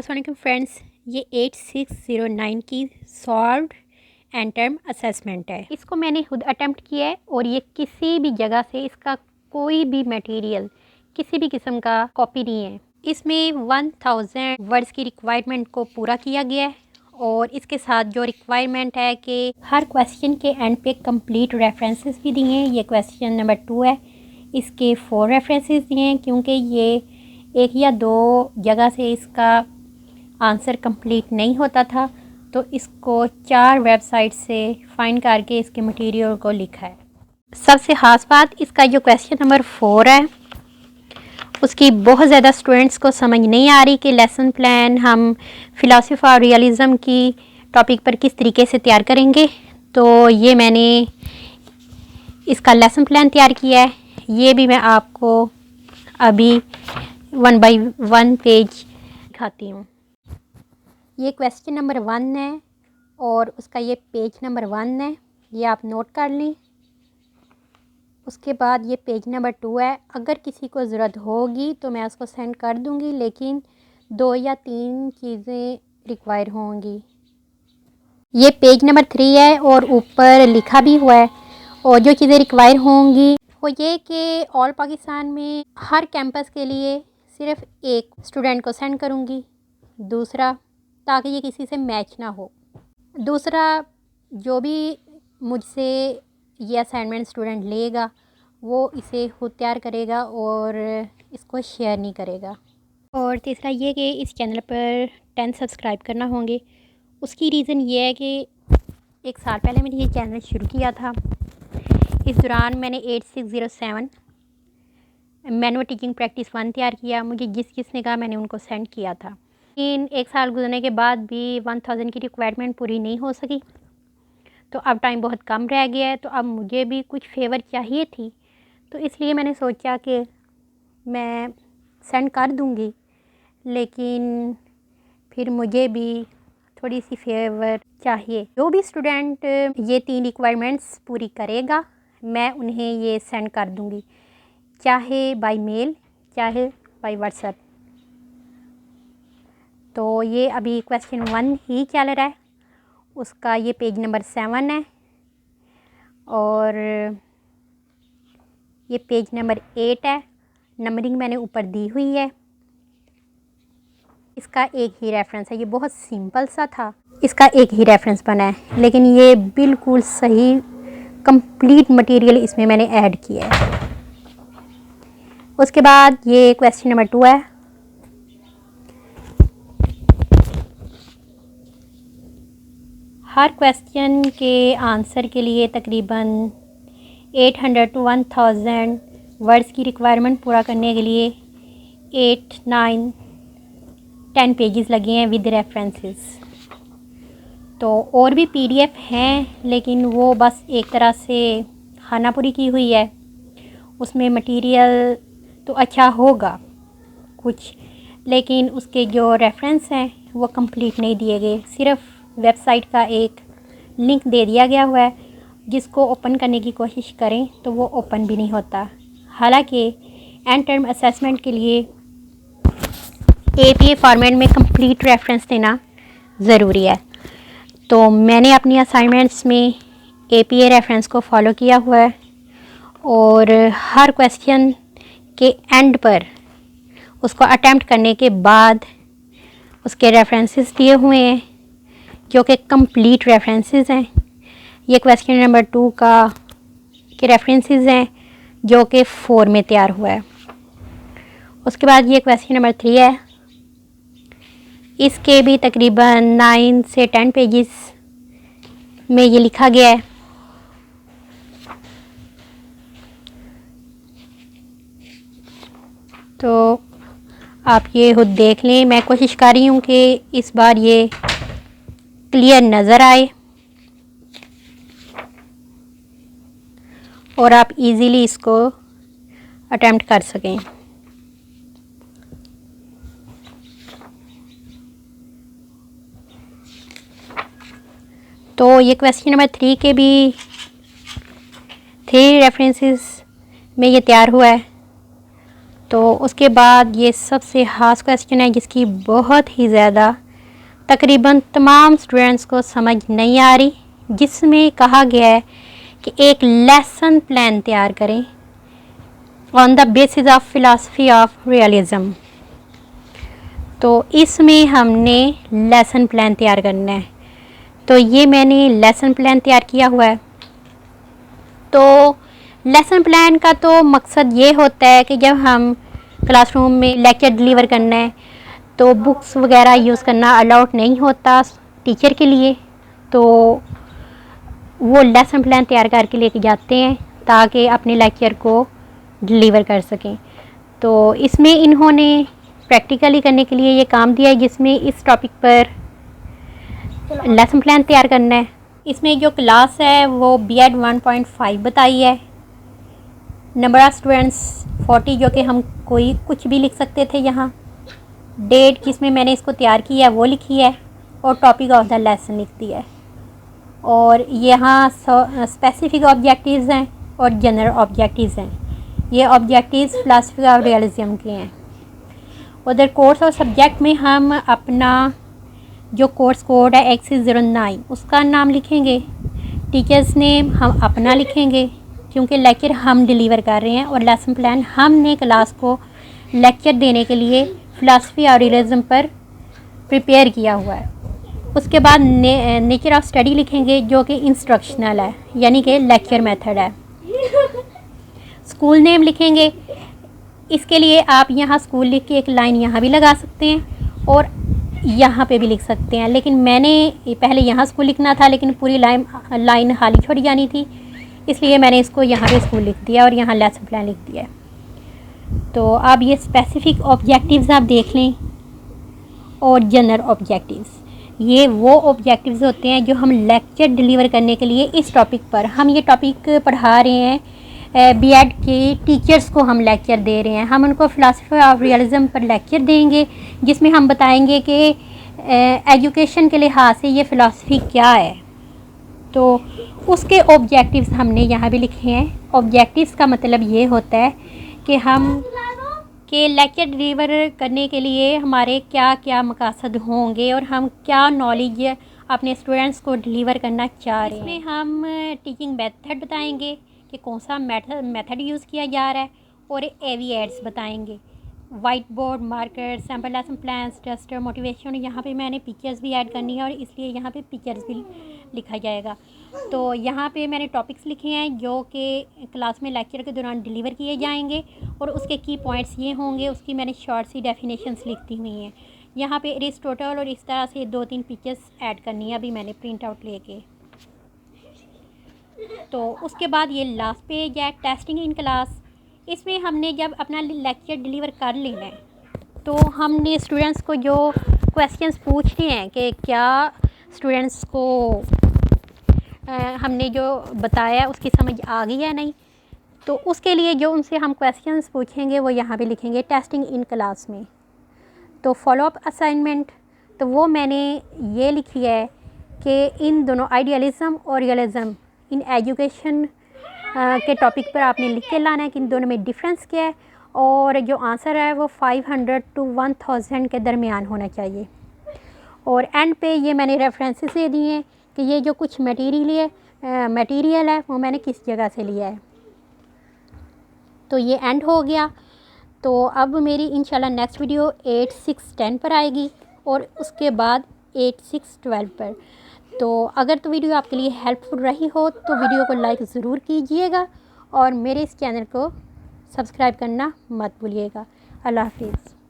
अस्सलाम वालेकुम फ्रेंड्स, ये 8609 की सॉल्व्ड एंड टर्म असेसमेंट है। इसको मैंने खुद अटेम्प्ट किया है और ये किसी भी जगह से इसका कोई भी मटेरियल किसी भी किस्म का कॉपी नहीं है। इसमें 1000 वर्ड्स की रिक्वायरमेंट को पूरा किया गया है और इसके साथ जो रिक्वायरमेंट है कि हर क्वेश्चन के एंड पे कंप्लीट रेफरेंसेस भी दिए हैं। ये क्वेश्चन नंबर 2 है, इसके 4 रेफरेंसेस दिए हैं क्योंकि ये एक या दो जगह से इसका आंसर कंप्लीट नहीं होता था, तो इसको 4 वेबसाइट से फाइंड करके इसके मटेरियल को लिखा है। सबसे ख़ास बात इसका जो क्वेश्चन नंबर 4 है उसकी बहुत ज़्यादा स्टूडेंट्स को समझ नहीं आ रही कि लेसन प्लान हम फ़िलासफ़ी और रियलिज़म की टॉपिक पर किस तरीके से तैयार करेंगे। तो ये मैंने इसका लेसन प्लान तैयार किया है, ये भी मैं आपको अभी 1 बाय 1 पेज दिखाती हूँ। ये क्वेश्चन नंबर 1 है और उसका ये पेज नंबर 1 है, ये आप नोट कर लें। उसके बाद ये पेज नंबर 2 है। अगर किसी को ज़रूरत होगी तो मैं उसको सेंड कर दूँगी, लेकिन 2 या 3 चीज़ें रिक्वायर होंगी। ये पेज नंबर 3 है और ऊपर लिखा भी हुआ है और जो चीज़ें रिक्वायर होंगी वो ये कि ऑल पाकिस्तान में हर कैंपस के लिए सिर्फ़ एक स्टूडेंट को सेंड करूँगी। दूसरा, ताकि ये किसी से मैच ना हो। दूसरा, जो भी मुझसे ये असाइनमेंट स्टूडेंट लेगा वो इसे खुद तैयार करेगा और इसको शेयर नहीं करेगा। और तीसरा ये कि इस चैनल पर 10 सब्सक्राइब करना होंगे। उसकी रीज़न ये है कि 1 साल पहले मैंने ये चैनल शुरू किया था। इस दौरान मैंने 8607 मैनुअल टीचिंग प्रैक्टिस 1 तैयार किया। मुझे जिसने कहा मैंने उनको सेंड किया था, लेकिन 1 साल गुजरने के बाद भी 1000 की रिक्वायरमेंट पूरी नहीं हो सकी। तो अब टाइम बहुत कम रह गया है, तो अब मुझे भी कुछ फेवर चाहिए थी, तो इसलिए मैंने सोचा कि मैं सेंड कर दूंगी, लेकिन फिर मुझे भी थोड़ी सी फेवर चाहिए। जो भी स्टूडेंट ये 3 रिक्वायरमेंट्स पूरी करेगा मैं उन्हें ये सेंड कर दूंगी, चाहे बाय मेल चाहे बाय व्हाट्सएप। तो ये अभी क्वेश्चन 1 ही चल रहा है, उसका ये पेज नंबर 7 है और ये पेज नंबर 8 है। नंबरिंग मैंने ऊपर दी हुई है। इसका एक ही रेफरेंस है, ये बहुत सिंपल सा था, इसका एक ही रेफरेंस बना है, लेकिन ये बिल्कुल सही कंप्लीट मटेरियल इसमें मैंने ऐड किया है। उसके बाद ये क्वेश्चन नंबर 2 है। हर क्वेश्चन के आंसर के लिए तकरीबन 800 to 1000 वर्ड्स की रिक्वायरमेंट पूरा करने के लिए 8, 9, 10 पेजेस लगे हैं विद रेफरेंसेस। तो और भी PDF हैं, लेकिन वो बस एक तरह से खानापुरी की हुई है। उसमें मटेरियल तो अच्छा होगा कुछ, लेकिन उसके जो रेफरेंस हैं वो कंप्लीट नहीं दिए गए। सिर्फ वेबसाइट का एक लिंक दे दिया गया हुआ है, जिसको ओपन करने की कोशिश करें तो वो ओपन भी नहीं होता। हालांकि एंड टर्म असेसमेंट के लिए APA फॉर्मेट में कंप्लीट रेफरेंस देना ज़रूरी है। तो मैंने अपनी असाइनमेंट्स में APA रेफरेंस को फॉलो किया हुआ है और हर क्वेश्चन के एंड पर उसको अटेम्प्ट करने के बाद उसके रेफरेंसेस दिए हुए हैं, जो कि कंप्लीट रेफरेंसेस हैं। ये क्वेश्चन नंबर 2 का के रेफरेंसेस हैं जो कि 4 में तैयार हुआ है। उसके बाद ये क्वेश्चन नंबर 3 है, इसके भी तकरीबन 9 से 10 पेजेस में ये लिखा गया है। तो आप ये खुद देख लें। मैं कोशिश कर रही हूँ कि इस बार ये क्लियर नज़र आए और आप इजीली इसको अटेम्प्ट कर सकें। तो ये क्वेश्चन नंबर 3 के भी 3 रेफरेंसेस में ये तैयार हुआ है तो उसके बाद ये सबसे ख़ास क्वेश्चन है जिसकी बहुत ही ज़्यादा तकरीबन तमाम स्टूडेंट्स को समझ नहीं आ रही, जिसमें कहा गया है कि एक लेसन प्लान तैयार करें on the basis of philosophy of realism. तो इसमें हमने लेसन प्लान तैयार करना है। तो ये मैंने लेसन प्लान तैयार किया हुआ है। तो लेसन प्लान का तो मकसद ये होता है कि जब हम क्लासरूम में लेक्चर डिलीवर करना है तो बुक्स वगैरह यूज़ करना अलाउड नहीं होता टीचर के लिए, तो वो लेसन प्लान तैयार करके लेके जाते हैं ताकि अपने लेक्चर को डिलीवर कर सकें। तो इसमें इन्होंने प्रैक्टिकली करने के लिए ये काम दिया है, जिसमें इस टॉपिक पर लेसन प्लान तैयार करना है। इसमें जो क्लास है वो B.Ed 1.5 बताई है। नंबर ऑफ़ स्टूडेंट्स 40, जो कि हम कोई कुछ भी लिख सकते थे यहाँ। डेट जिसमें मैंने इसको तैयार किया है वो लिखी है, और टॉपिक ऑफ द लेसन लिख दिया है। और यहाँ स्पेसिफिक ऑब्जेक्टिव्स हैं और जनरल ऑब्जेक्टिव्स हैं। ये ऑब्जेक्टिव्स फिलॉसफी ऑफ रियलिज्म के हैं। उधर कोर्स और सब्जेक्ट में हम अपना जो कोर्स कोड है 1609 उसका नाम लिखेंगे। टीचर्स नेम हम अपना लिखेंगे क्योंकि लेक्चर हम डिलीवर कर रहे हैं, और लेसन प्लान हमने क्लास को लेक्चर देने के लिए फ़िलासफ़ी और रियलिज़म पर प्रिपेयर किया हुआ है। उसके बाद नेचर ऑफ स्टडी लिखेंगे जो कि इंस्ट्रक्शनल है, यानी कि लेक्चर मेथड है। स्कूल नेम लिखेंगे। इसके लिए आप यहाँ स्कूल लिख के एक लाइन यहाँ भी लगा सकते हैं और यहाँ पे भी लिख सकते हैं, लेकिन मैंने पहले यहाँ स्कूल लिखना था लेकिन पूरी लाइन खाली छोड़ जानी थी, इसलिए मैंने इसको यहाँ पे स्कूल लिख दिया और यहाँ लेसन प्लान लिख दिया। तो अब ये स्पेसिफिक ऑब्जेक्टिव्स आप देख लें और जनरल ऑब्जेक्टिव्स, ये वो ऑब्जेक्टिव्स होते हैं जो हम लेक्चर डिलीवर करने के लिए इस टॉपिक पर, हम ये टॉपिक पढ़ा रहे हैं B.Ed के टीचर्स को हम लेक्चर दे रहे हैं। हम उनको फ़िलासफ़ी ऑफ रियलिज़म पर लेक्चर देंगे जिसमें हम बताएंगे कि एजुकेशन के लिहाज से ये फ़िलासफ़ी क्या है। तो उसके ऑब्जेक्टिव्स हमने यहाँ भी लिखे हैं। ऑब्जेक्टिव्स का मतलब ये होता है कि हम के लेक्चर डिलीवर करने के लिए हमारे क्या क्या मकसद होंगे और हम क्या नॉलेज अपने स्टूडेंट्स को डिलीवर करना चाह रहे हैं। इसमें हम टीचिंग मेथड बताएंगे कि कौन सा मेथड यूज़ किया जा रहा है, और एविएट्स बताएंगे। White board, marker, sample lesson plans, tester, motivation. यहाँ पे मैंने पिक्चर्स भी ऐड करनी है और इसलिए यहाँ पे पिक्चर्स भी लिखा जाएगा। तो यहाँ पे मैंने टॉपिक्स लिखे हैं जो कि क्लास में लेक्चर के दौरान डिलीवर किए जाएंगे, और उसके की पॉइंट्स ये होंगे। उसकी मैंने शॉर्ट सी डेफिनेशंस लिखती हुई हैं। यहाँ पे एरिस्टोटल और इस तरह से 2-3 पिक्चर्स ऐड करनी है, अभी मैंने प्रिंट आउट लेके। तो उसके बाद ये लास्ट पेज है, टेस्टिंग इन क्लास। इसमें हमने जब अपना लेक्चर डिलीवर कर लेना है तो हमने स्टूडेंट्स को जो क्वेश्चंस पूछने हैं कि क्या स्टूडेंट्स को हमने जो बताया उसकी समझ आ गई या नहीं, तो उसके लिए जो उनसे हम क्वेश्चंस पूछेंगे वो यहाँ पे लिखेंगे टेस्टिंग इन क्लास में। तो फॉलोअप असाइनमेंट, तो वो मैंने ये लिखी है कि इन दोनों आइडियलिज़म और रियलिज़म इन एजुकेशन के टॉपिक पर आपने लिख के लाना है कि इन दोनों में डिफरेंस क्या है, और जो आंसर है वो 500 to 1000 के दरमियान होना चाहिए। और एंड पे ये मैंने रेफरेंसेस दे दिए हैं कि ये जो कुछ मटेरियल है वो मैंने किस जगह से लिया है। तो ये एंड हो गया। तो अब मेरी इंशाल्लाह नेक्स्ट वीडियो 8-6-10 पर आएगी और उसके बाद 8-6-12 पर। तो अगर तो वीडियो आपके लिए हेल्पफुल रही हो तो वीडियो को लाइक ज़रूर कीजिएगा और मेरे इस चैनल को सब्सक्राइब करना मत भूलिएगा। अल्लाह हाफिज़।